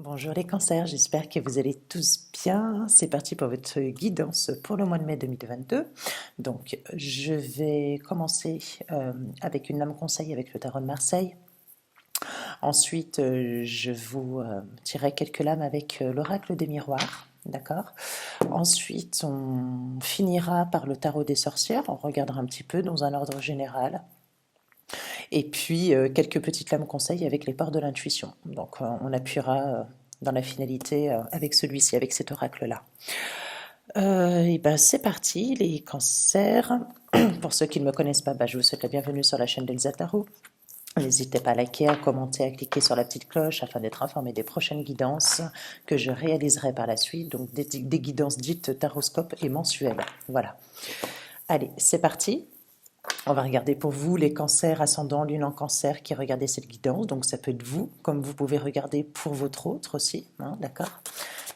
Bonjour les cancers, j'espère que vous allez tous bien. C'est parti pour votre guidance pour le mois de mai 2022. Donc, je vais commencer avec une lame conseil avec le tarot de Marseille. Ensuite, je vous tirerai quelques lames avec l'oracle des miroirs. D'accord. Ensuite, on finira par le tarot des sorcières. On regardera un petit peu dans un ordre général. Et puis, quelques petites lames conseils avec les portes de l'intuition. Donc, on appuiera dans la finalité avec celui-ci, avec cet oracle-là. Et ben, c'est parti, les cancers. Pour ceux qui ne me connaissent pas, je vous souhaite la bienvenue sur la chaîne d'Elsa Tarot. N'hésitez pas à liker, à commenter, à cliquer sur la petite cloche afin d'être informé des prochaines guidances que je réaliserai par la suite. Donc, des guidances dites taroscope et mensuelles. Voilà. Allez, c'est parti. On va regarder pour vous les cancers ascendant lune en cancer qui regardez cette guidance. Donc ça peut être vous, comme vous pouvez regarder pour votre autre aussi, hein, d'accord,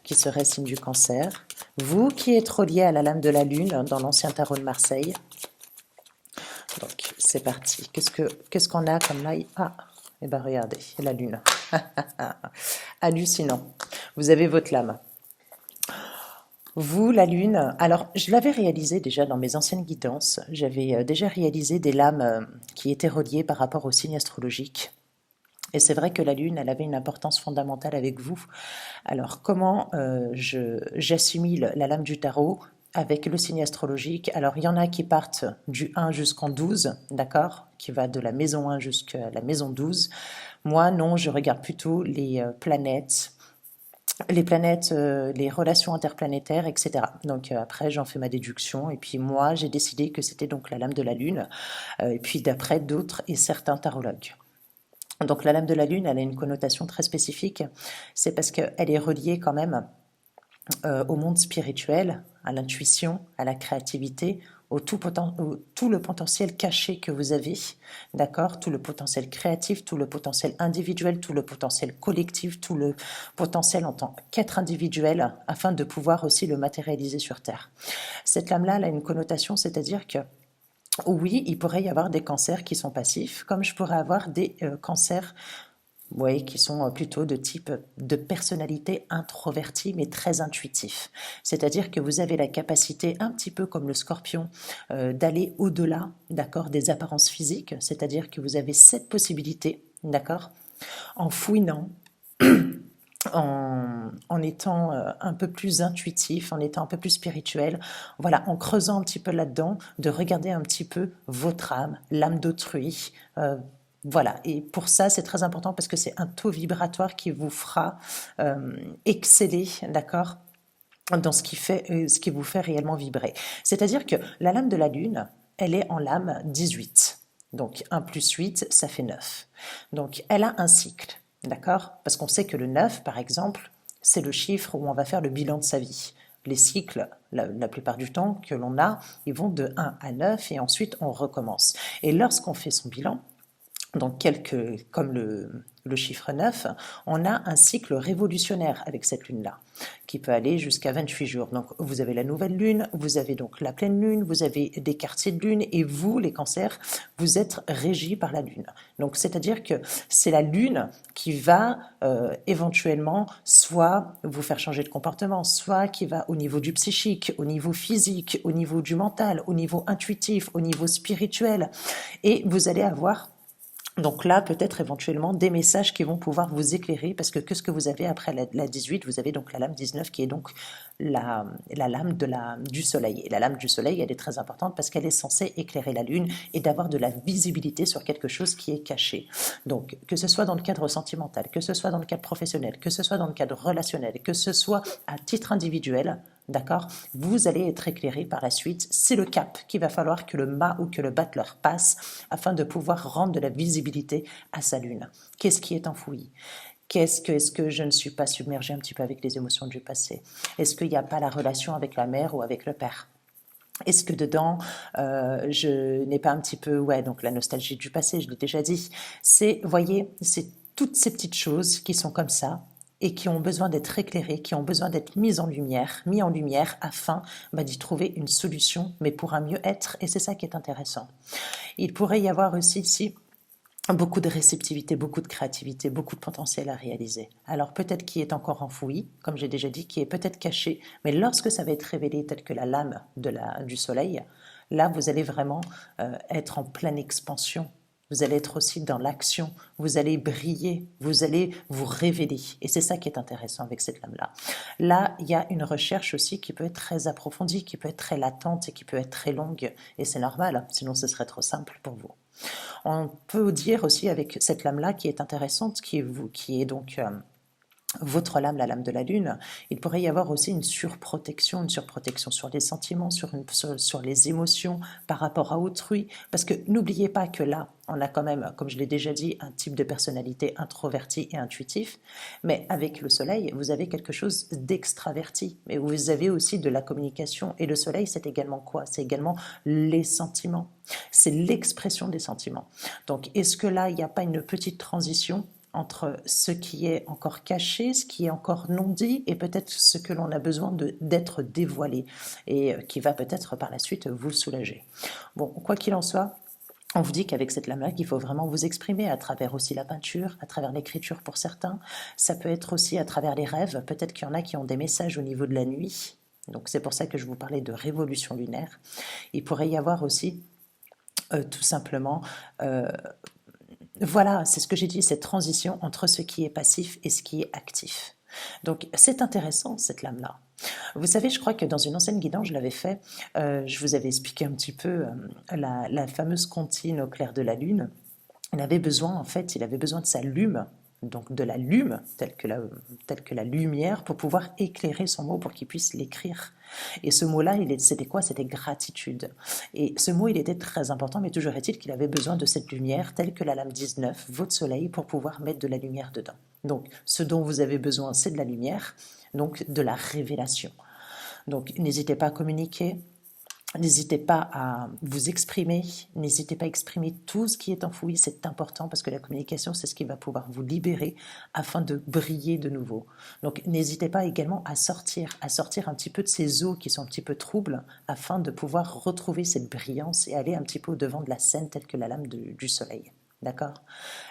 qui serait signe du cancer. Vous qui êtes relié à la lame de la lune dans l'ancien tarot de Marseille. Donc c'est parti. Qu'est-ce qu'on a comme là? Ah, eh ben regardez, la lune. Hallucinant. Vous avez votre lame. Vous, la Lune, alors je l'avais réalisé déjà dans mes anciennes guidances, j'avais déjà réalisé des lames qui étaient reliées par rapport au signe astrologique. Et c'est vrai que la Lune, elle avait une importance fondamentale avec vous. Alors comment j'assimile la lame du tarot avec le signe astrologique? Alors il y en a qui partent du 1 jusqu'en 12, d'accord, qui va de la maison 1 jusqu'à la maison 12. Moi non, je regarde plutôt les planètes, les relations interplanétaires, etc. Donc après, j'en fais ma déduction. Et puis moi, j'ai décidé que c'était donc la lame de la Lune. Et puis d'après d'autres et certains tarologues. Donc la lame de la Lune, elle a une connotation très spécifique. C'est parce qu'elle est reliée quand même au monde spirituel, à l'intuition, à la créativité, tout le potentiel caché que vous avez, d'accord, tout le potentiel créatif, tout le potentiel individuel, tout le potentiel collectif, tout le potentiel en tant qu'être individuel, afin de pouvoir aussi le matérialiser sur Terre. Cette lame-là, elle a une connotation, c'est-à-dire que oui, il pourrait y avoir des cancers qui sont passifs, comme je pourrais avoir des cancers, oui, qui sont plutôt de type de personnalité introvertie mais très intuitif. C'est-à-dire que vous avez la capacité, un petit peu comme le scorpion, d'aller au-delà, d'accord, des apparences physiques. C'est-à-dire que vous avez cette possibilité, d'accord, en fouinant, en étant un peu plus intuitif, en étant un peu plus spirituel, voilà, en creusant un petit peu là-dedans, de regarder un petit peu votre âme, l'âme d'autrui. Voilà, et pour ça, c'est très important parce que c'est un taux vibratoire qui vous fera exceller, d'accord, dans ce qui vous fait réellement vibrer. C'est-à-dire que la lame de la Lune, elle est en lame 18. Donc 1 plus 8, ça fait 9. Donc elle a un cycle, d'accord? Parce qu'on sait que le 9, par exemple, c'est le chiffre où on va faire le bilan de sa vie. Les cycles, la plupart du temps que l'on a, ils vont de 1 à 9 et ensuite on recommence. Et lorsqu'on fait son bilan, donc comme le chiffre 9, on a un cycle révolutionnaire avec cette lune-là, qui peut aller jusqu'à 28 jours. Donc vous avez la nouvelle lune, vous avez donc la pleine lune, vous avez des quartiers de lune, et vous, les cancers, vous êtes régis par la lune. Donc c'est-à-dire que c'est la lune qui va éventuellement soit vous faire changer de comportement, soit qui va au niveau du psychique, au niveau physique, au niveau du mental, au niveau intuitif, au niveau spirituel, et vous allez avoir donc là, peut-être éventuellement des messages qui vont pouvoir vous éclairer, parce que qu'est-ce que vous avez après la 18? Vous avez donc la lame 19 qui est donc la lame du soleil. Et la lame du soleil, elle est très importante parce qu'elle est censée éclairer la lune et d'avoir de la visibilité sur quelque chose qui est caché. Donc, que ce soit dans le cadre sentimental, que ce soit dans le cadre professionnel, que ce soit dans le cadre relationnel, que ce soit à titre individuel, d'accord, vous allez être éclairé par la suite. C'est le cap qu'il va falloir que le mât ou que le battleur passe afin de pouvoir rendre de la visibilité à sa lune. Qu'est-ce qui est enfoui? Est-ce que je ne suis pas submergée un petit peu avec les émotions du passé? Est-ce qu'il n'y a pas la relation avec la mère ou avec le père? Est-ce que dedans, je n'ai pas un petit peu, ouais, donc la nostalgie du passé, je l'ai déjà dit. Voyez, c'est toutes ces petites choses qui sont comme ça et qui ont besoin d'être éclairées, qui ont besoin d'être mis en lumière afin d'y trouver une solution, mais pour un mieux-être, et c'est ça qui est intéressant. Il pourrait y avoir aussi ici beaucoup de réceptivité, beaucoup de créativité, beaucoup de potentiel à réaliser. Alors peut-être qui est encore enfoui, comme j'ai déjà dit, qui est peut-être caché, mais lorsque ça va être révélé, tel que la lame du soleil, là vous allez vraiment être en pleine expansion. Vous allez être aussi dans l'action, vous allez briller, vous allez vous révéler. Et c'est ça qui est intéressant avec cette lame-là. Là, il y a une recherche aussi qui peut être très approfondie, qui peut être très latente et qui peut être très longue. Et c'est normal, sinon ce serait trop simple pour vous. On peut dire aussi avec cette lame-là qui est intéressante, qui est donc votre lame, la lame de la lune, il pourrait y avoir aussi une surprotection sur les sentiments, sur les émotions par rapport à autrui. Parce que n'oubliez pas que là, on a quand même, comme je l'ai déjà dit, un type de personnalité introverti et intuitif. Mais avec le soleil, vous avez quelque chose d'extraverti. Mais vous avez aussi de la communication. Et le soleil, c'est également quoi? C'est également les sentiments. C'est l'expression des sentiments. Donc, est-ce que là, il n'y a pas une petite transition entre ce qui est encore caché, ce qui est encore non dit, et peut-être ce que l'on a besoin d'être dévoilé, et qui va peut-être par la suite vous soulager. Bon, quoi qu'il en soit, on vous dit qu'avec cette lame-là, qu'il faut vraiment vous exprimer à travers aussi la peinture, à travers l'écriture pour certains. Ça peut être aussi à travers les rêves. Peut-être qu'il y en a qui ont des messages au niveau de la nuit. Donc c'est pour ça que je vous parlais de révolution lunaire. Il pourrait y avoir aussi tout simplement voilà, c'est ce que j'ai dit, cette transition entre ce qui est passif et ce qui est actif. Donc c'est intéressant cette lame-là. Vous savez, je crois que dans une ancienne guidance, je l'avais fait, je vous avais expliqué un petit peu la fameuse comptine au clair de la lune. Il avait besoin, en fait, il avait besoin de sa lume, donc de la lume, telle que la lumière, pour pouvoir éclairer son mot, pour qu'il puisse l'écrire. Et ce mot-là, c'était quoi? C'était gratitude. Et ce mot, il était très important, mais toujours est-il qu'il avait besoin de cette lumière, telle que la lame 19, votre soleil, pour pouvoir mettre de la lumière dedans. Donc, ce dont vous avez besoin, c'est de la lumière, donc de la révélation. Donc, n'hésitez pas à communiquer, n'hésitez pas à vous exprimer, n'hésitez pas à exprimer tout ce qui est enfoui, c'est important parce que la communication, c'est ce qui va pouvoir vous libérer afin de briller de nouveau. Donc n'hésitez pas également à sortir un petit peu de ces eaux qui sont un petit peu troubles afin de pouvoir retrouver cette brillance et aller un petit peu au-devant de la scène telle que la lame du soleil. D'accord?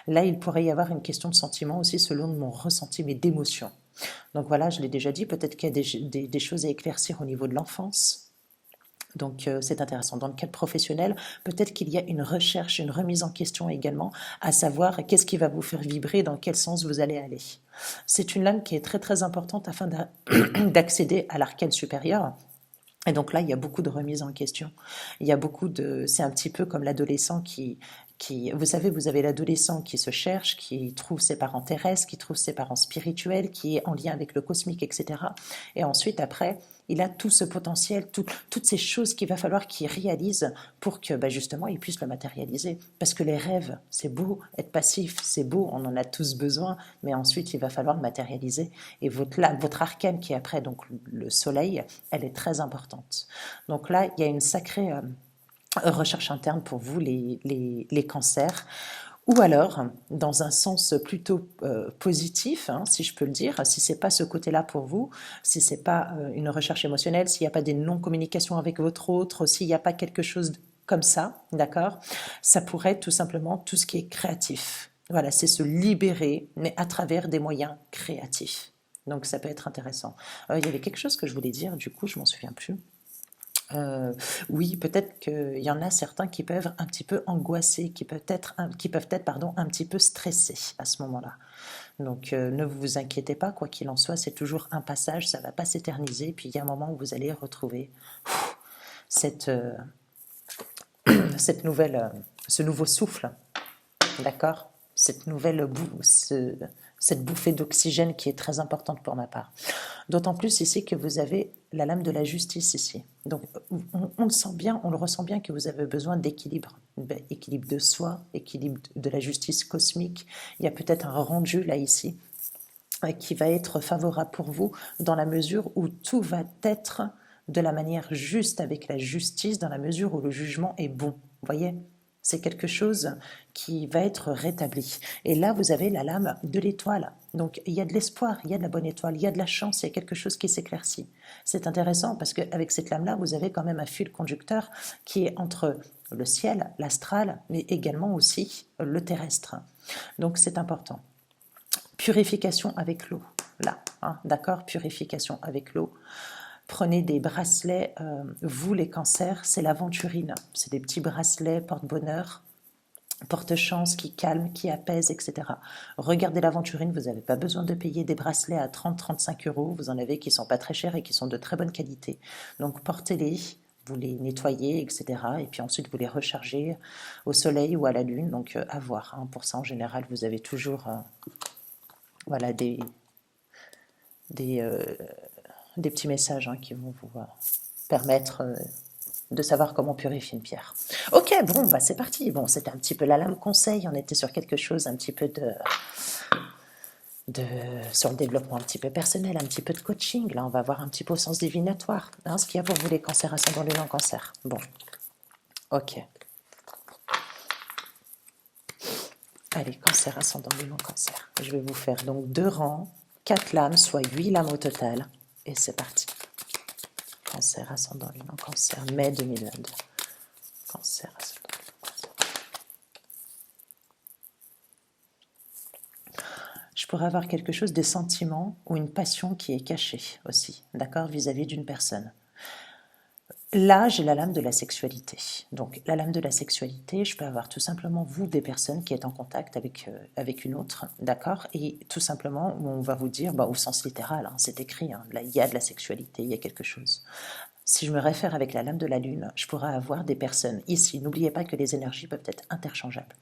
Là, il pourrait y avoir une question de sentiment aussi selon mon ressenti, mais d'émotion. Donc voilà, je l'ai déjà dit, peut-être qu'il y a des choses à éclaircir au niveau de l'enfance. Donc c'est intéressant. Dans le cadre professionnel, peut-être qu'il y a une recherche, une remise en question également, à savoir qu'est-ce qui va vous faire vibrer, dans quel sens vous allez aller. C'est une lame qui est très très importante afin d'accéder à l'arcane supérieur. Et donc là, il y a beaucoup de remises en question. Il y a beaucoup de, c'est un petit peu comme l'adolescent vous savez, vous avez l'adolescent qui se cherche, qui trouve ses parents terrestres, qui trouve ses parents spirituels, qui est en lien avec le cosmique, etc. Et ensuite, après, il a tout ce potentiel, toutes ces choses qu'il va falloir qu'il réalise pour que, bah, justement, il puisse le matérialiser. Parce que les rêves, c'est beau, être passif, c'est beau, on en a tous besoin, mais ensuite, il va falloir le matérialiser. Et votre arcane qui est après, donc le soleil, elle est très importante. Donc là, il y a une sacrée recherche interne pour vous, les cancers. Ou alors, dans un sens plutôt positif, hein, si je peux le dire, si c'est pas ce côté-là pour vous, si c'est pas une recherche émotionnelle, s'il n'y a pas des non-communications avec votre autre, s'il n'y a pas quelque chose comme ça, d'accord, ça pourrait être tout simplement tout ce qui est créatif. Voilà, c'est se libérer, mais à travers des moyens créatifs. Donc ça peut être intéressant. Il y avait quelque chose que je voulais dire, du coup je m'en souviens plus. Oui, peut-être qu'il y en a certains qui peuvent un petit peu angoisser, qui peuvent être pardon, un petit peu stressés à ce moment-là. Donc ne vous inquiétez pas, quoi qu'il en soit, c'est toujours un passage, ça ne va pas s'éterniser, puis il y a un moment où vous allez retrouver cette, cette nouvelle, ce nouveau souffle, d'accord? Cette bouffée d'oxygène qui est très importante pour ma part. D'autant plus ici que vous avez la lame de la justice ici. Donc on le sent bien, on le ressent bien que vous avez besoin d'équilibre. Équilibre de soi, équilibre de la justice cosmique. Il y a peut-être un rendu là ici qui va être favorable pour vous dans la mesure où tout va être de la manière juste avec la justice, dans la mesure où le jugement est bon. Vous voyez ? C'est quelque chose qui va être rétabli. Et là, vous avez la lame de l'étoile. Donc, il y a de l'espoir, il y a de la bonne étoile, il y a de la chance, il y a quelque chose qui s'éclaircit. C'est intéressant parce qu'avec cette lame-là, vous avez quand même un fil conducteur qui est entre le ciel, l'astral, mais également aussi le terrestre. Donc c'est important. Purification avec l'eau, là, hein, d'accord? Purification avec l'eau. Prenez des bracelets, vous les cancers, c'est l'aventurine. C'est des petits bracelets porte-bonheur, porte-chance, qui calment, qui apaisent, etc. Regardez l'aventurine, vous n'avez pas besoin de payer des bracelets à 30-35 euros. Vous en avez qui sont pas très chers et qui sont de très bonne qualité. Donc portez-les, vous les nettoyez, etc. Et puis ensuite vous les rechargez au soleil ou à la lune. Donc à voir, hein. Pour ça, en général, vous avez toujours voilà, des, euh, des petits messages, hein, qui vont vous permettre de savoir comment purifier une pierre. Ok, bon, bah c'est parti. Bon, c'était un petit peu la lame conseil. On était sur quelque chose un petit peu sur le développement un petit peu personnel, un petit peu de coaching. Là, on va voir un petit peu au sens divinatoire, hein, ce qu'il y a pour vous les cancers ascendant lune en cancer. Bon, ok. Allez, cancer ascendant lune en cancer. Je vais vous faire donc 2 rangs, 4 lames, soit 8 lames au total. Et c'est parti. Cancer ascendant lune en cancer, mai 2022. Cancer ascendant lune en cancer. Je pourrais avoir quelque chose, des sentiments ou une passion qui est cachée aussi, d'accord, vis-à-vis d'une personne. Là, j'ai la lame de la sexualité. Donc, la lame de la sexualité, je peux avoir tout simplement, vous, des personnes qui êtes en contact avec une autre, d'accord? Et tout simplement, on va vous dire, bah, au sens littéral, hein, c'est écrit, hein, là, il y a de la sexualité, il y a quelque chose. Si je me réfère avec la lame de la lune, je pourrais avoir des personnes ici. N'oubliez pas que les énergies peuvent être interchangeables.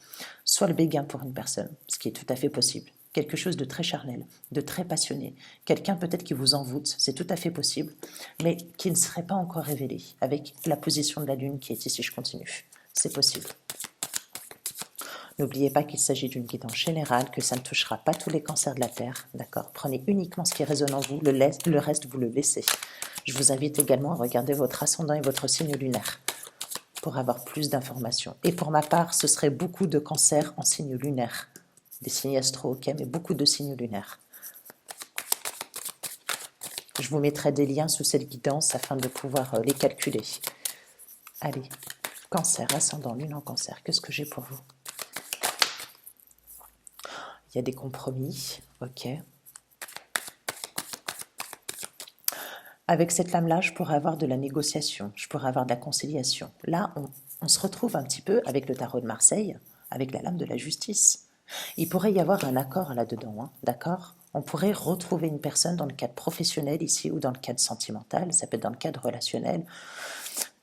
Soit le béguin pour une personne, ce qui est tout à fait possible. Quelque chose de très charnel, de très passionné. Quelqu'un peut-être qui vous envoûte, c'est tout à fait possible, mais qui ne serait pas encore révélé avec la position de la lune qui est ici. Je continue. C'est possible. N'oubliez pas qu'il s'agit d'une guidance générale, que ça ne touchera pas tous les cancers de la Terre, d'accord? Prenez uniquement ce qui résonne en vous, le reste, vous le laissez. Je vous invite également à regarder votre ascendant et votre signe lunaire pour avoir plus d'informations. Et pour ma part, ce serait beaucoup de cancers en signe lunaire. Des signes astro, ok, mais beaucoup de signes lunaires. Je vous mettrai des liens sous cette guidance afin de pouvoir les calculer. Allez, cancer, ascendant, lune en cancer, qu'est-ce que j'ai pour vous? Il y a des compromis, ok. Avec cette lame-là, je pourrais avoir de la négociation, je pourrais avoir de la conciliation. Là, on se retrouve un petit peu avec le tarot de Marseille, avec la lame de la justice. Il pourrait y avoir un accord là-dedans, hein, d'accord? On pourrait retrouver une personne dans le cadre professionnel ici ou dans le cadre sentimental, ça peut être dans le cadre relationnel,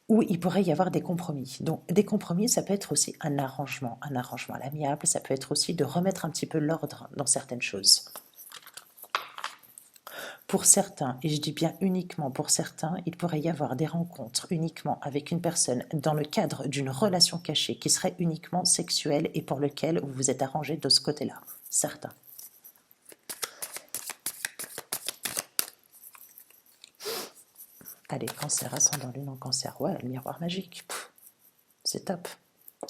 où il pourrait y avoir des compromis. Donc des compromis, ça peut être aussi un arrangement à l'amiable, ça peut être aussi de remettre un petit peu l'ordre dans certaines choses. Pour certains, et je dis bien uniquement pour certains, il pourrait y avoir des rencontres uniquement avec une personne dans le cadre d'une relation cachée qui serait uniquement sexuelle et pour lequel vous vous êtes arrangé de ce côté-là. Certains. Allez, cancer, ascendant lune en cancer. Ouais, le miroir magique. C'est top.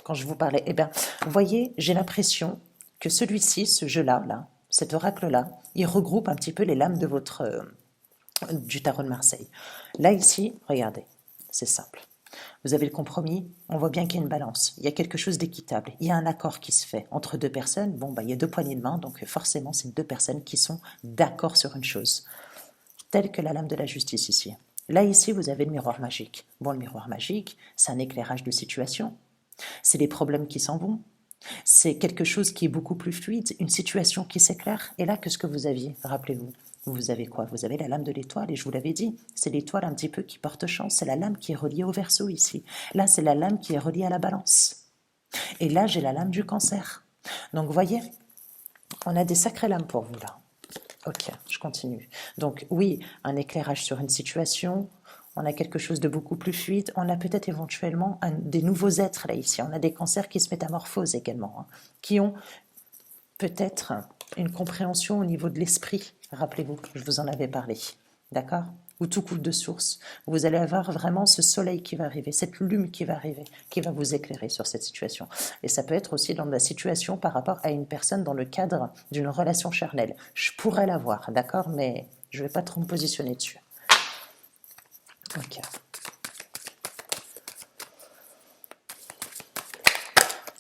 Quand je vous parlais, eh bien, vous voyez, j'ai l'impression que celui-ci, ce jeu-là, là, cet oracle-là, il regroupe un petit peu les lames de du tarot de Marseille. Là, ici, regardez, c'est simple. Vous avez le compromis, on voit bien qu'il y a une balance, il y a quelque chose d'équitable, il y a un accord qui se fait entre deux personnes, bon, bah, il y a 2 poignées de main, donc forcément, c'est 2 personnes qui sont d'accord sur une chose, telle que la lame de la justice ici. Là, ici, vous avez le miroir magique. Bon, le miroir magique, c'est un éclairage de situation, c'est les problèmes qui s'en vont, c'est quelque chose qui est beaucoup plus fluide, une situation qui s'éclaire. Et là, qu'est-ce que vous aviez? Rappelez-vous. Vous avez quoi? Vous avez la lame de l'étoile, et je vous l'avais dit, c'est l'étoile un petit peu qui porte chance, c'est la lame qui est reliée au Verseau ici. Là, c'est la lame qui est reliée à la Balance. Et là, j'ai la lame du Cancer. Donc, vous voyez, on a des sacrées lames pour vous là. Ok, je continue. Donc, oui, un éclairage sur une situation, on a quelque chose de beaucoup plus fluide, on a peut-être éventuellement des nouveaux êtres là ici, on a des cancers qui se métamorphosent également, hein, qui ont peut-être une compréhension au niveau de l'esprit, rappelez-vous, je vous en avais parlé, d'accord? Où tout coule de source, vous allez avoir vraiment ce soleil qui va arriver, cette lune qui va arriver, qui va vous éclairer sur cette situation. Et ça peut être aussi dans la situation par rapport à une personne dans le cadre d'une relation charnelle. Je pourrais l'avoir, d'accord, mais je ne vais pas trop me positionner dessus. Ok.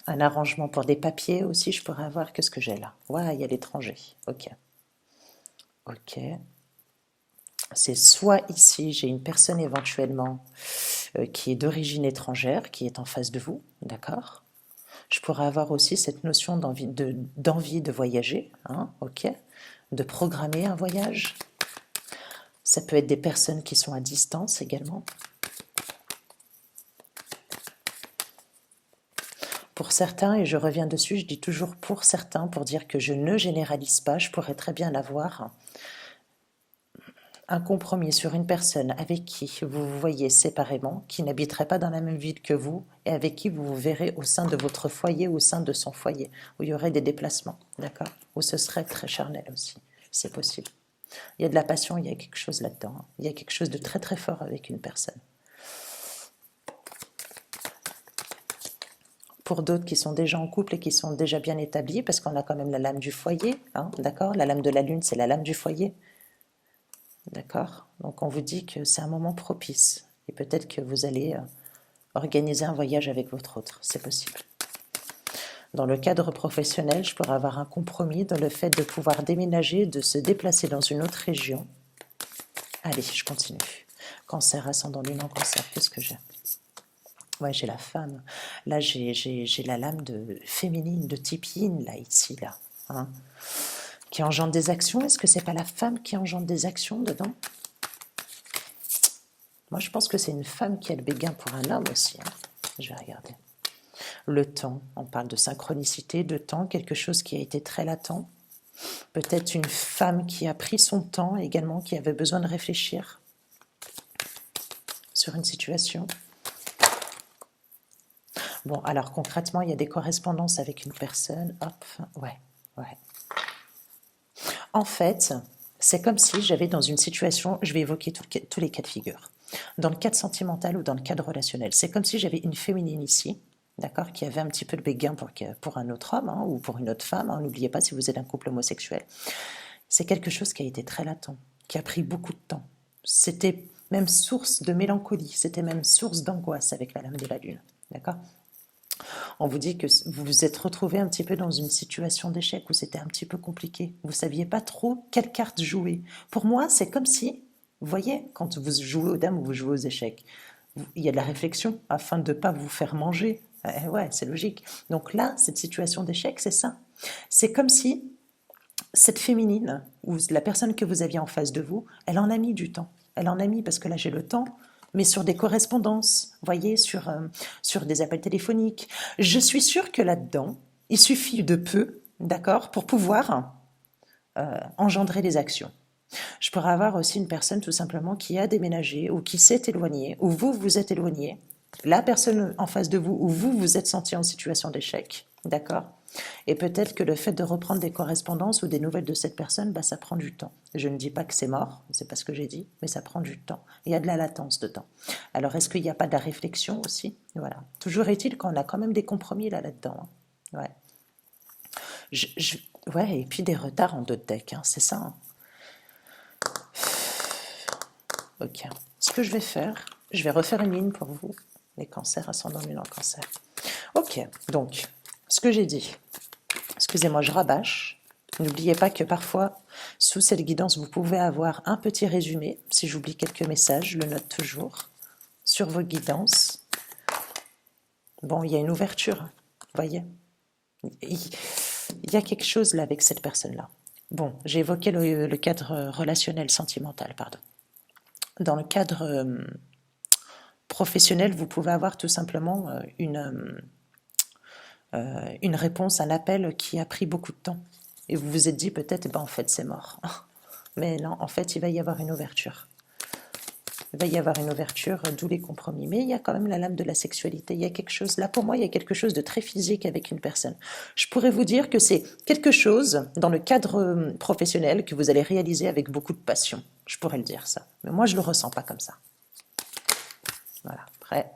Un arrangement pour des papiers aussi, je pourrais avoir. Qu'est-ce que j'ai là? Ouais, il y a l'étranger. Ok. Ok. C'est soit ici, j'ai une personne éventuellement qui est d'origine étrangère, qui est en face de vous, d'accord? Je pourrais avoir aussi cette notion d'envie de voyager, hein, ok? De programmer un voyage. Ça peut être des personnes qui sont à distance également. Pour certains, et je reviens dessus, je dis toujours pour certains, pour dire que je ne généralise pas, je pourrais très bien avoir un compromis sur une personne avec qui vous vous voyez séparément, qui n'habiterait pas dans la même ville que vous, et avec qui vous vous verrez au sein de votre foyer, au sein de son foyer, où il y aurait des déplacements, d'accord? Où ce serait très charnel aussi, c'est possible. Il y a de la passion, il y a quelque chose là-dedans, hein. Il y a quelque chose de très très fort avec une personne. Pour d'autres qui sont déjà en couple et qui sont déjà bien établis, parce qu'on a quand même la lame du foyer, hein, d'accord? La lame de la lune, c'est la lame du foyer. D'accord? Donc on vous dit que c'est un moment propice. Et peut-être que vous allez organiser un voyage avec votre autre. C'est possible. Dans le cadre professionnel, je pourrais avoir un compromis dans le fait de pouvoir déménager, de se déplacer dans une autre région. Allez, je continue. Cancer, ascendant lune en cancer, qu'est-ce que j'ai? Ouais, j'ai la femme. Là, j'ai la lame de féminine, de type yin, là, ici, là. Hein, qui engendre des actions. Est-ce que c'est pas la femme qui engendre des actions dedans? Moi, je pense que c'est une femme qui a le béguin pour un homme aussi, hein. Je vais regarder. Le temps, on parle de synchronicité, de temps, quelque chose qui a été très latent. Peut-être une femme qui a pris son temps également, qui avait besoin de réfléchir sur une situation. Bon, alors concrètement, il y a des correspondances avec une personne. Hop, ouais, ouais. En fait, c'est comme si j'avais dans une situation, je vais évoquer tous les cas de figure. Dans le cadre sentimental ou dans le cadre relationnel, c'est comme si j'avais une féminine ici, d'accord, qui avait un petit peu de béguin pour un autre homme, hein, ou pour une autre femme, hein. N'oubliez pas si vous êtes un couple homosexuel. C'est quelque chose qui a été très latent, qui a pris beaucoup de temps. C'était même source de mélancolie, c'était même source d'angoisse avec la lame de la lune, d'accord? On vous dit que vous vous êtes retrouvé un petit peu dans une situation d'échec où c'était un petit peu compliqué. Vous ne saviez pas trop quelle carte jouer. Pour moi, c'est comme si, vous voyez, quand vous jouez aux dames ou vous jouez aux échecs, il y a de la réflexion afin de ne pas vous faire manger. Ouais, c'est logique. Donc là, cette situation d'échec, c'est ça. C'est comme si cette féminine, ou la personne que vous aviez en face de vous, elle en a mis du temps. Elle en a mis parce que là, j'ai le temps, mais sur des correspondances, vous voyez, sur des appels téléphoniques. Je suis sûre que là-dedans, il suffit de peu, d'accord, pour pouvoir engendrer des actions. Je pourrais avoir aussi une personne tout simplement qui a déménagé ou qui s'est éloignée, ou vous vous êtes éloigné, la personne en face de vous ou vous vous êtes senti en situation d'échec, d'accord? Et peut-être que le fait de reprendre des correspondances ou des nouvelles de cette personne, bah, ça prend du temps. Je ne dis pas que c'est mort, c'est pas ce que j'ai dit, mais ça prend du temps. Il y a de la latence dedans. Alors est-ce qu'il n'y a pas de la réflexion aussi? Voilà. Toujours est-il qu'on a quand même des compromis là-dedans, hein. Ouais. Ouais, et puis des retards en d'autres decks, hein, c'est ça, hein. Ok. Ce que je vais faire, je vais refaire une ligne pour vous, les cancers, ascendant lune en cancer. Ok, donc, ce que j'ai dit, excusez-moi, je rabâche. N'oubliez pas que parfois, sous cette guidance, vous pouvez avoir un petit résumé. Si j'oublie quelques messages, je le note toujours sur vos guidances. Bon, il y a une ouverture, vous voyez. Il y a quelque chose là avec cette personne-là. Bon, j'ai évoqué le cadre relationnel, sentimental, pardon. Dans le cadre professionnel, vous pouvez avoir tout simplement une réponse, un appel qui a pris beaucoup de temps. Et vous vous êtes dit peut-être, en fait, c'est mort. Mais non, en fait, il va y avoir une ouverture. Il va y avoir une ouverture, d'où les compromis. Mais il y a quand même la lame de la sexualité. Il y a quelque chose, là pour moi, il y a quelque chose de très physique avec une personne. Je pourrais vous dire que c'est quelque chose dans le cadre professionnel que vous allez réaliser avec beaucoup de passion. Je pourrais le dire ça. Mais moi, je ne le ressens pas comme ça. Voilà, après,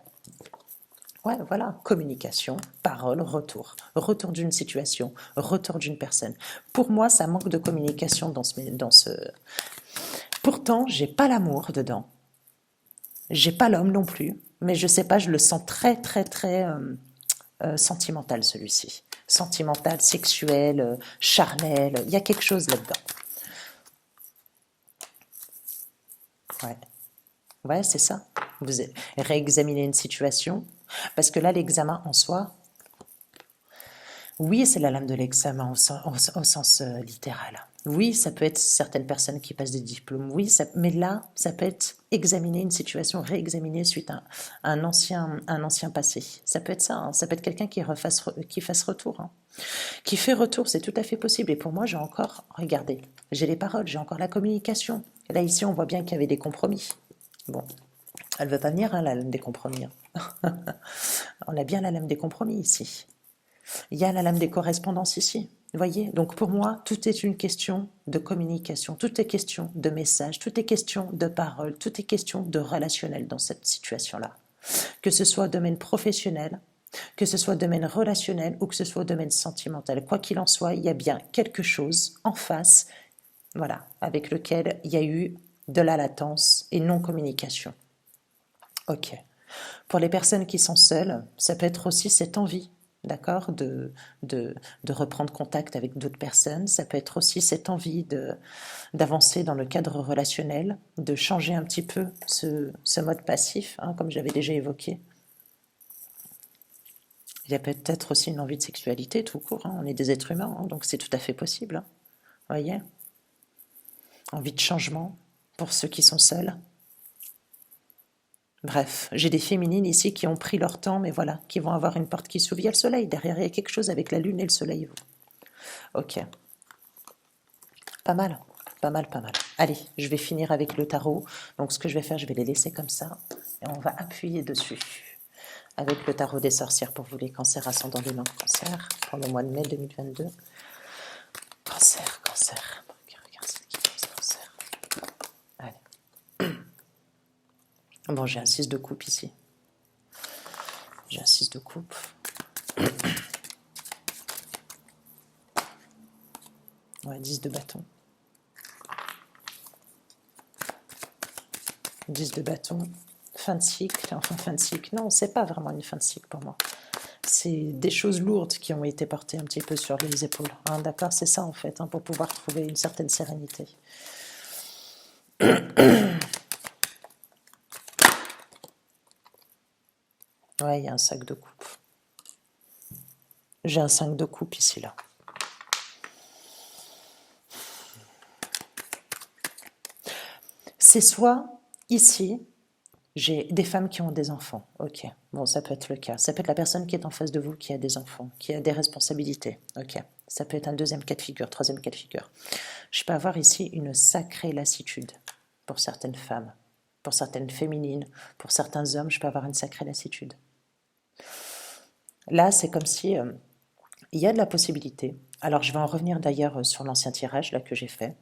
ouais, voilà, communication, parole, retour. Retour d'une situation, retour d'une personne. Pour moi, ça manque de communication dans ce... Pourtant, j'ai pas l'amour dedans. J'ai pas l'homme non plus, mais je sais pas, je le sens très, très, très sentimental celui-ci. Sentimental, sexuel, charnel, il y a quelque chose là-dedans. Ouais. Ouais, c'est ça. Vous réexaminez une situation, parce que là, l'examen en soi, oui, c'est la lame de l'examen au sens littéral. Oui, ça peut être certaines personnes qui passent des diplômes, oui, mais là, ça peut être examiner une situation, réexaminer suite à un ancien passé. Ça peut être ça, hein. Ça peut être quelqu'un qui fasse retour, hein. Qui fait retour, c'est tout à fait possible. Et pour moi, j'ai encore, regardez, j'ai les paroles, j'ai encore la communication. Là, ici, on voit bien qu'il y avait des compromis. Bon, elle veut pas venir, hein, la lame des compromis, hein. On a bien la lame des compromis ici. Il y a la lame des correspondances ici. Vous voyez? Donc pour moi, tout est une question de communication, tout est question de message, tout est question de parole, tout est question de relationnel dans cette situation-là. Que ce soit au domaine professionnel, que ce soit au domaine relationnel ou que ce soit au domaine sentimental. Quoi qu'il en soit, il y a bien quelque chose en face, voilà, avec lequel il y a eu de la latence et non-communication. Ok. Pour les personnes qui sont seules, ça peut être aussi cette envie, d'accord, de reprendre contact avec d'autres personnes. Ça peut être aussi cette envie d'avancer dans le cadre relationnel, de changer un petit peu ce mode passif, hein, comme j'avais déjà évoqué. Il y a peut-être aussi une envie de sexualité tout court, hein. On est des êtres humains, hein, donc c'est tout à fait possible, hein. Vous voyez? Envie de changement pour ceux qui sont seuls. Bref, j'ai des féminines ici qui ont pris leur temps, mais voilà, qui vont avoir une porte qui s'ouvre. Il y a le soleil, derrière il y a quelque chose avec la lune et le soleil. Ok, pas mal, pas mal, pas mal. Allez, je vais finir avec le tarot. Donc ce que je vais faire, je vais les laisser comme ça, et on va appuyer dessus avec le tarot des sorcières pour vous les cancers, ascendant Lune en cancer, pour le mois de mai 2022. Cancer, cancer. Regarde ce qui pose cancer. Allez. Bon, j'ai un 6 de coupe ici. J'ai un 6 de coupe. Ouais, 10 de bâton. 10 de bâton. Fin de cycle. Enfin, fin de cycle. Non, c'est pas vraiment une fin de cycle pour moi. C'est des choses lourdes qui ont été portées un petit peu sur les épaules, hein, d'accord? C'est ça, en fait, hein, pour pouvoir trouver une certaine sérénité. Ouais, il y a un sac de coupe. J'ai un 5 de coupe ici, là. C'est soit, ici, j'ai des femmes qui ont des enfants. Ok, bon, ça peut être le cas. Ça peut être la personne qui est en face de vous qui a des enfants, qui a des responsabilités. Ok, ça peut être un deuxième cas de figure, troisième cas de figure. Je peux avoir ici une sacrée lassitude pour certaines femmes, pour certaines féminines, pour certains hommes, je peux avoir une sacrée lassitude. Là, c'est comme si il y a de la possibilité. Alors, je vais en revenir d'ailleurs sur l'ancien tirage là que j'ai fait.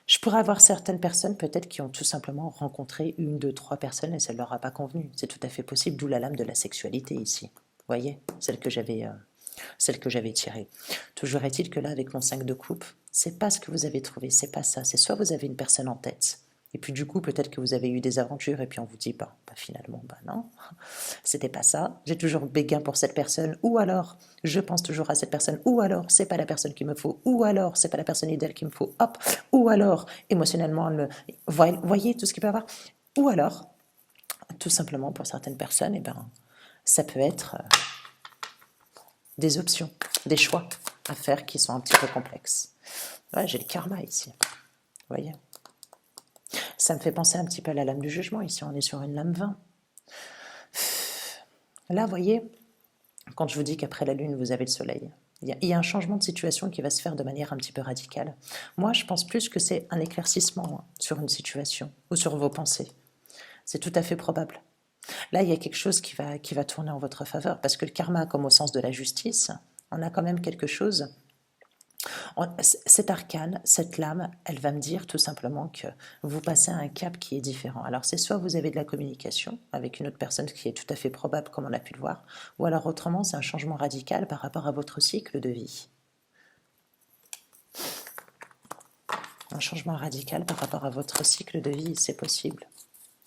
Je pourrais avoir certaines personnes peut-être qui ont tout simplement rencontré une, deux, trois personnes et ça ne leur a pas convenu. C'est tout à fait possible, d'où la lame de la sexualité ici. Vous voyez, celle que j'avais tirée. Toujours est-il que là, avec mon 5 de coupe, c'est pas ce que vous avez trouvé, c'est pas ça. C'est soit vous avez une personne en tête, et puis du coup, peut-être que vous avez eu des aventures, et puis on vous dit, bah finalement, bah non, c'était pas ça. J'ai toujours béguin pour cette personne, ou alors, je pense toujours à cette personne, ou alors, c'est pas la personne qu'il me faut, ou alors, c'est pas la personne idéale qu'il me faut, hop, ou alors, émotionnellement, voyez tout ce qu'il peut y avoir. Ou alors, tout simplement, pour certaines personnes, eh ben, ça peut être des options, des choix à faire qui sont un petit peu complexes. Ouais, j'ai le karma ici, vous voyez. Ça me fait penser un petit peu à la lame du jugement. Ici, on est sur une lame 20. Là, vous voyez, quand je vous dis qu'après la lune, vous avez le soleil, il y a un changement de situation qui va se faire de manière un petit peu radicale. Moi, je pense plus que c'est un éclaircissement, hein, sur une situation ou sur vos pensées. C'est tout à fait probable. Là, il y a quelque chose qui va tourner en votre faveur, parce que le karma, comme au sens de la justice, on a quand même quelque chose. Cette arcane, cette lame, elle va me dire tout simplement que vous passez à un cap qui est différent. Alors c'est soit vous avez de la communication avec une autre personne, ce qui est tout à fait probable comme on a pu le voir, ou alors autrement c'est un changement radical par rapport à votre cycle de vie. Un changement radical par rapport à votre cycle de vie, c'est possible.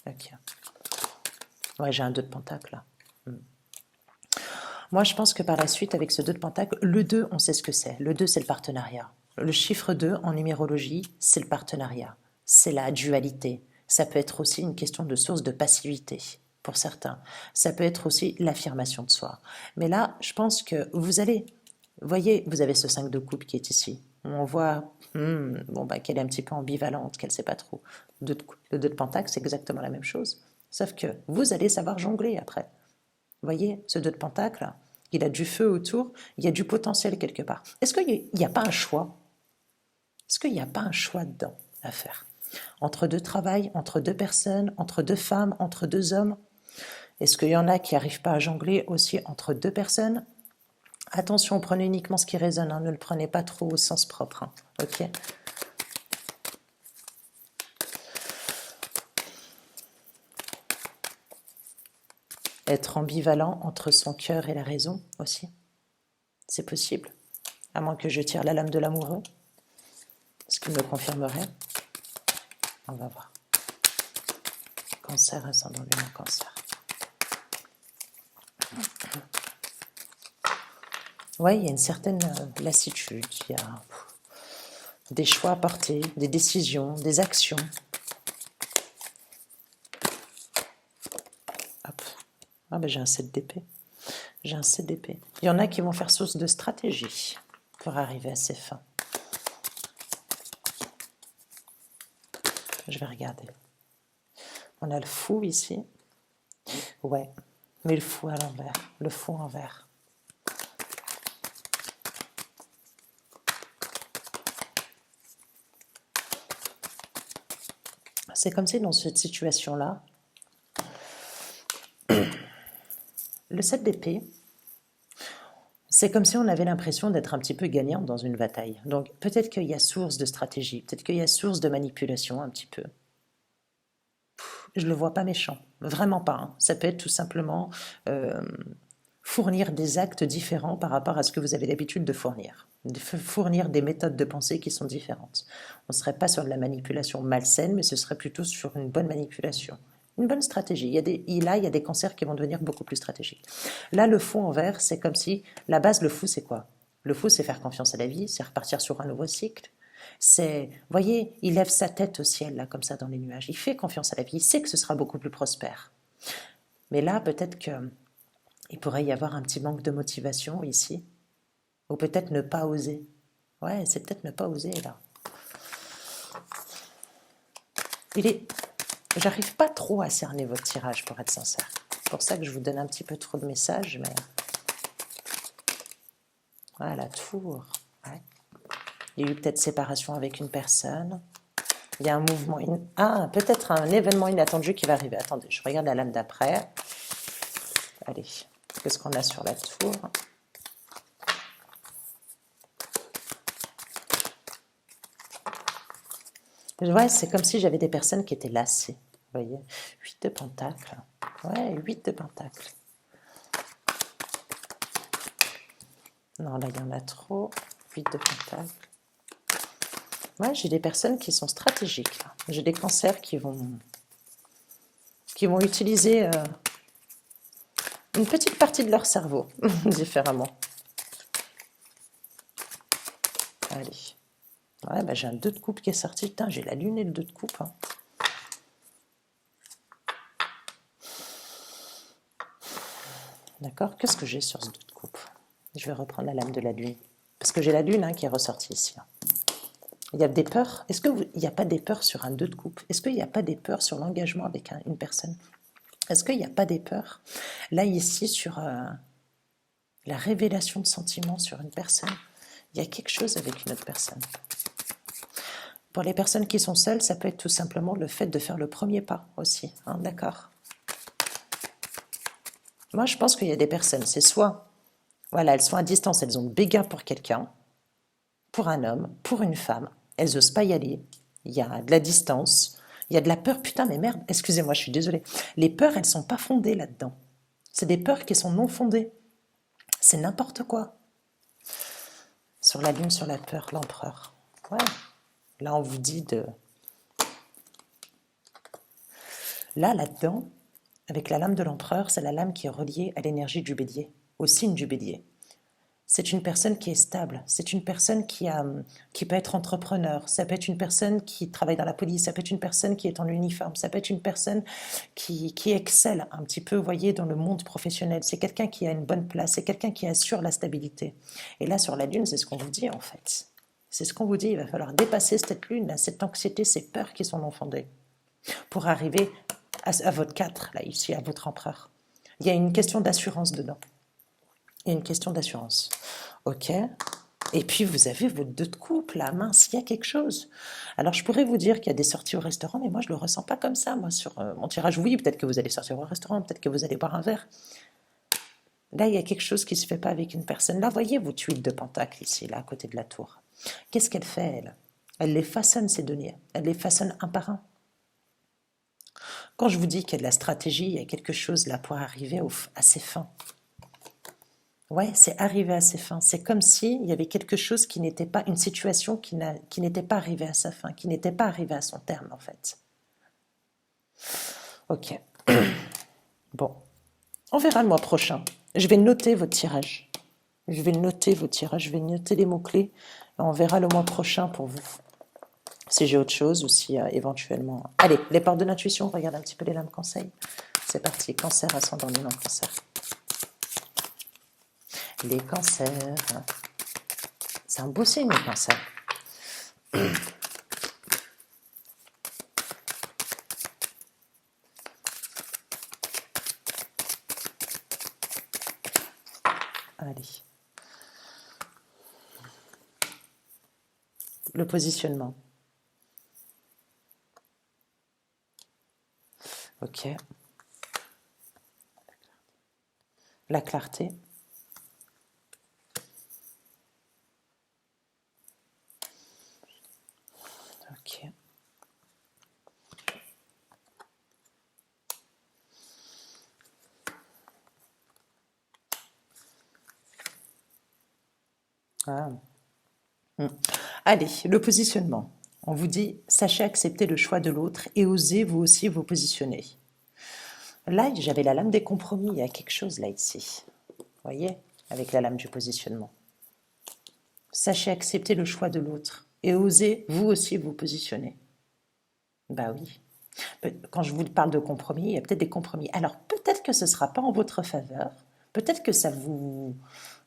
Ok. Ouais, j'ai un 2 de pentacle là. Moi, je pense que par la suite, avec ce 2 de Pentacle, le 2, on sait ce que c'est. Le 2, c'est le partenariat. Le chiffre 2, en numérologie, c'est le partenariat. C'est la dualité. Ça peut être aussi une question de source de passivité pour certains. Ça peut être aussi l'affirmation de soi. Mais là, je pense que vous allez... Vous voyez, vous avez ce 5 de coupe qui est ici. On voit bon, bah, qu'elle est un petit peu ambivalente, qu'elle ne sait pas trop. Le 2 de Pentacle, c'est exactement la même chose. Sauf que vous allez savoir jongler après. Vous voyez, ce 2 de Pentacle, il a du feu autour, il y a du potentiel quelque part. Est-ce qu'il n'y a pas un choix? Est-ce qu'il n'y a pas un choix dedans à faire? Entre deux travails, entre deux personnes, entre deux femmes, entre deux hommes? Est-ce qu'il y en a qui n'arrivent pas à jongler aussi entre deux personnes? Attention, prenez uniquement ce qui résonne, hein, ne le prenez pas trop au sens propre. Hein, ok? Être ambivalent entre son cœur et la raison aussi, c'est possible. À moins que je tire la lame de l'amoureux, ce qui me confirmerait. On va voir. Cancer, ascendant Lion, Cancer. Oui, il y a une certaine lassitude, il y a des choix à porter, des décisions, des actions. Hop. Ah ben j'ai un 7 d'épée. J'ai un 7 d'épée. Il y en a qui vont faire source de stratégie pour arriver à ces fins. Je vais regarder. On a le fou ici. Ouais, mais le fou à l'envers. Le fou envers. C'est comme si dans cette situation-là, le 7 d'épée, c'est comme si on avait l'impression d'être un petit peu gagnant dans une bataille. Donc peut-être qu'il y a source de stratégie, peut-être qu'il y a source de manipulation un petit peu. Je ne le vois pas méchant, vraiment pas. Hein. Ça peut être tout simplement fournir des actes différents par rapport à ce que vous avez l'habitude de fournir. Fournir des méthodes de pensée qui sont différentes. On ne serait pas sur de la manipulation malsaine, mais ce serait plutôt sur une bonne manipulation. Une bonne stratégie. Il y a des cancers qui vont devenir beaucoup plus stratégiques. Là, le fou en vert, c'est comme si, la base, le fou, c'est quoi? Le fou, c'est faire confiance à la vie, c'est repartir sur un nouveau cycle. C'est, voyez, il lève sa tête au ciel, là, comme ça, dans les nuages. Il fait confiance à la vie, il sait que ce sera beaucoup plus prospère. Mais là, peut-être qu'il pourrait y avoir un petit manque de motivation ici. Ou peut-être ne pas oser. Ouais, c'est peut-être ne pas oser, là. J'arrive pas trop à cerner votre tirage, pour être sincère. C'est pour ça que je vous donne un petit peu trop de messages, mais... Voilà, la tour. Ouais. Il y a eu peut-être séparation avec une personne. Il y a un mouvement... Ah, peut-être un événement inattendu qui va arriver. Attendez, je regarde la lame d'après. Allez, qu'est-ce qu'on a sur la tour? Ouais, c'est comme si j'avais des personnes qui étaient lassées. Vous voyez, 8 de Pentacle. Ouais, 8 de Pentacle. Non, là, il y en a trop. 8 de Pentacle. Ouais, j'ai des personnes qui sont stratégiques. J'ai des cancers qui vont utiliser une petite partie de leur cerveau différemment. Allez. Ouais, bah, j'ai un 2 de coupe qui est sorti. Putain, j'ai la lune et le 2 de coupe. Hein. D'accord? Qu'est-ce que j'ai sur ce 2 de coupe? Je vais reprendre la lame de la lune. Parce que j'ai la lune qui est ressortie ici. Il y a des peurs. Est-ce qu'il n'y a pas des peurs sur un 2 de coupe? Est-ce qu'il n'y a pas des peurs sur l'engagement avec une personne? Est-ce qu'il n'y a pas des peurs là ici sur la révélation de sentiments sur une personne? Il y a quelque chose avec une autre personne. Pour les personnes qui sont seules, ça peut être tout simplement le fait de faire le premier pas aussi. Hein, d'accord? Moi, je pense qu'il y a des personnes, c'est soit, voilà, elles sont à distance, elles ont béguin pour quelqu'un, pour un homme, pour une femme, elles n'osent pas y aller, il y a de la distance, il y a de la peur, putain, mais merde, excusez-moi, je suis désolée. Les peurs, elles ne sont pas fondées là-dedans. C'est des peurs qui sont non fondées. C'est n'importe quoi. Sur la lune, sur la peur, l'empereur. Ouais. Là, on vous dit de... Là-dedans, avec la lame de l'empereur, c'est la lame qui est reliée à l'énergie du bélier. au signe du bélier. C'est une personne qui est stable, c'est une personne qui peut être entrepreneur, ça peut être une personne qui travaille dans la police, ça peut être une personne qui est en uniforme, ça peut être une personne qui excelle un petit peu, vous voyez, dans le monde professionnel. C'est quelqu'un qui a une bonne place, c'est quelqu'un qui assure la stabilité. Et là, sur la Lune, c'est ce qu'on vous dit en fait. C'est ce qu'on vous dit, il va falloir dépasser cette Lune, là, cette anxiété, ces peurs qui sont fondées, pour arriver à votre 4, là, ici, à votre empereur. Il y a une question d'assurance dedans. Il y a une question d'assurance. Ok. Et puis, vous avez vos 2 de couple, là, mince, il y a quelque chose. Alors, je pourrais vous dire qu'il y a des sorties au restaurant, mais moi, je ne le ressens pas comme ça, moi, sur mon tirage. Oui, peut-être que vous allez sortir au restaurant, peut-être que vous allez boire un verre. Là, il y a quelque chose qui ne se fait pas avec une personne. Là, voyez vos tuiles de pentacle, ici, là, à côté de la tour. Qu'est-ce qu'elle fait, elle? Elle les façonne, ces deniers. Elle les façonne un par un. Quand je vous dis qu'il y a de la stratégie, il y a quelque chose là pour arriver à ses fins. Ouais, c'est arriver à ses fins. C'est comme s'il y avait quelque chose qui n'était pas, une situation qui n'était pas arrivée à sa fin, qui n'était pas arrivée à son terme, en fait. Ok. Bon. On verra le mois prochain. Je vais noter votre tirage. Je vais noter vos tirages, je vais noter les mots-clés. Et on verra le mois prochain pour vous. Si j'ai autre chose ou si éventuellement... Allez, les portes de l'intuition, regarde un petit peu les lames conseils. C'est parti, cancer, ascendant lunaire en cancer. Les cancers. C'est un beau signe, les cancers. Allez. Le positionnement. Ok. La clarté. Ok. Ah. Allez, le positionnement. On vous dit, sachez accepter le choix de l'autre et osez vous aussi vous positionner. Là, j'avais la lame des compromis, il y a quelque chose là, ici. Vous voyez, avec la lame du positionnement. Sachez accepter le choix de l'autre et osez vous aussi vous positionner. Bah oui. Quand je vous parle de compromis, il y a peut-être des compromis. Alors, peut-être que ce ne sera pas en votre faveur. Peut-être que ça vous...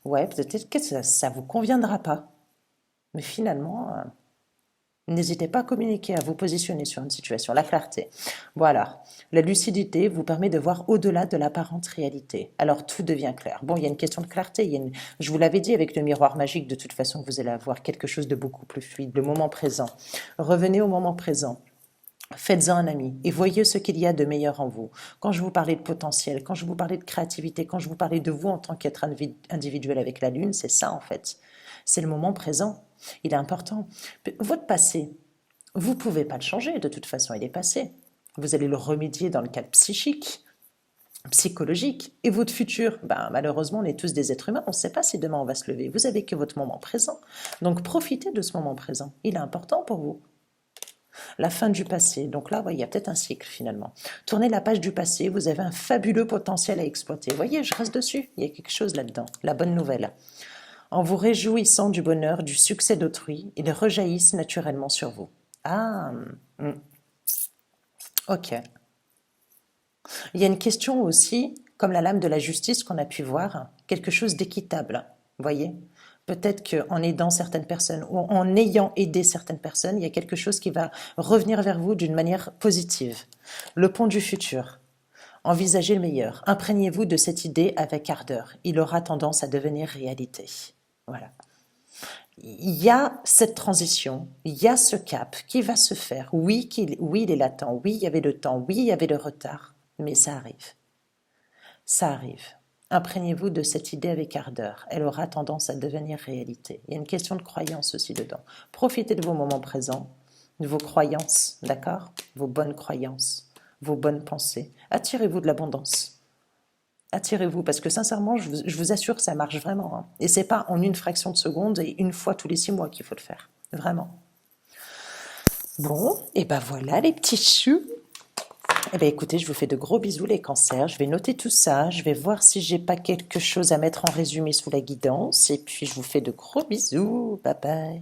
Ouais, peut-être que ça vous conviendra pas. Mais finalement, n'hésitez pas à communiquer, à vous positionner sur une situation. La clarté. Voilà. La lucidité vous permet de voir au-delà de l'apparente réalité. Alors tout devient clair. Bon, il y a une question de clarté. Je vous l'avais dit avec le miroir magique, de toute façon, vous allez avoir quelque chose de beaucoup plus fluide. Le moment présent. Revenez au moment présent. Faites-en un ami et voyez ce qu'il y a de meilleur en vous. Quand je vous parlais de potentiel, quand je vous parlais de créativité, quand je vous parlais de vous en tant qu'être individuel avec la Lune, c'est ça en fait. C'est le moment présent. Il est important. Votre passé, vous ne pouvez pas le changer, de toute façon, il est passé. Vous allez le remédier dans le cadre psychique, psychologique. Et votre futur, malheureusement, on est tous des êtres humains, on ne sait pas si demain on va se lever. Vous avez que votre moment présent. Donc profitez de ce moment présent. Il est important pour vous. La fin du passé. Donc là, il y a peut-être un cycle finalement. Tournez la page du passé, vous avez un fabuleux potentiel à exploiter. Vous voyez, je reste dessus, il y a quelque chose là-dedans. La bonne nouvelle. En vous réjouissant du bonheur, du succès d'autrui, ils rejaillissent naturellement sur vous. Ah, ok. Il y a une question aussi, comme la lame de la justice qu'on a pu voir, quelque chose d'équitable. Vous voyez ? Peut-être qu'en aidant certaines personnes ou en ayant aidé certaines personnes, il y a quelque chose qui va revenir vers vous d'une manière positive. Le pont du futur. Envisagez le meilleur. Imprégnez-vous de cette idée avec ardeur. Il aura tendance à devenir réalité. Voilà. Il y a cette transition, il y a ce cap qui va se faire. Oui, oui, il est latent. Oui, il y avait le temps. Oui, il y avait le retard. Mais ça arrive. Ça arrive. Imprégnez-vous de cette idée avec ardeur. Elle aura tendance à devenir réalité. Il y a une question de croyance aussi dedans. Profitez de vos moments présents, de vos croyances, d'accord ? Vos bonnes croyances, vos bonnes pensées. Attirez-vous de l'abondance. Attirez-vous, parce que sincèrement, je vous assure que ça marche vraiment. Hein. Et c'est pas en une fraction de seconde et une fois tous les 6 mois qu'il faut le faire. Vraiment. Bon, et ben voilà les petits choux. Eh bien, écoutez, je vous fais de gros bisous les cancers. Je vais noter tout ça. Je vais voir si j'ai pas quelque chose à mettre en résumé sous la guidance. Et puis, je vous fais de gros bisous. Bye bye.